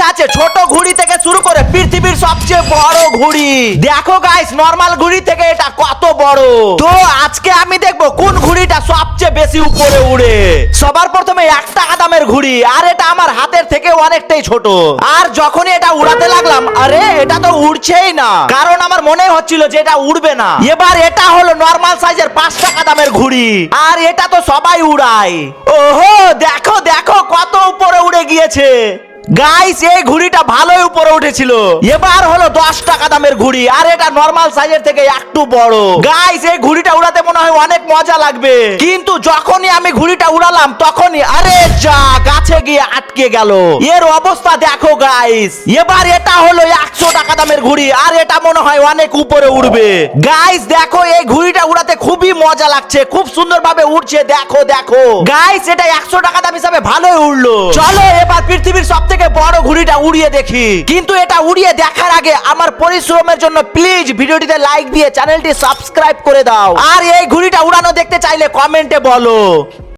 আছে ছোট ঘুড়ি থেকে শুরু করে পৃথিবীর সবচেয়ে বড় ঘুড়ি। দেখো গাইস, নরমাল ঘুড়ি থেকে এটা কত বড়। তো আজকে আমি দেখবো কোন ঘুড়িটা সবচেয়ে বেশি উপরে উড়ে। সবার প্রথমে 1 টাকা দামের ঘুড়ি, আর এটা আমার হাতের থেকে অনেকটাই ছোট। আর যখনই এটা উড়াতে লাগলাম, আরে এটা তো উড়ছেই না, কারণ আমার মনে হচ্ছিল যে এটা উড়বে না। এবার এটা হলো নরমাল সাইজের 5 টাকা দামের ঘুড়ি, আর এটা তো সবাই উড়ায়। ওহো, দেখো দেখো কত উপরে উড়ে গিয়েছে। গাইস, এই ঘুড়িটা ভালোই উপরে উঠেছিল। এবার হলো 10 টাকা দামের ঘুড়ি, আর এটা নরমাল সাইজের থেকে একটু বড়। গাইস, এই ঘুড়িটা উড়াতে মনে হয় অনেক মজা লাগবে, কিন্তু যখনই আমি ঘুড়িটা উড়ালাম তখনই আরে যা, গাছে গিয়ে আটকে গেল। এর অবস্থা দেখো গাইস। এবার এটা হলো 100 টাকা দামের ঘুড়ি, আর এটা মনে হয় অনেক উপরে উড়বে। গাইস দেখো, এই ঘুড়িটা উড়াতে খুবই মজা লাগছে, খুব সুন্দরভাবে উড়ছে। দেখো দেখো গাইস, এটা 100 টাকা দাম হিসাবে ভালোই উড়লো। চলো এবার পৃথিবীর সব থেকে বড় ঘুড়িটা উড়িয়ে দেখি। কিন্তু এটা উড়িয়ে দেখার আগে আমার পরিশ্রমের জন্য প্লিজ ভিডিওটিতে লাইক দিয়ে চ্যানেলটি সাবস্ক্রাইব করে দাও। আর এই ঘুড়িটা উড়ানো দেখতে চাইলে কমেন্টে বলো।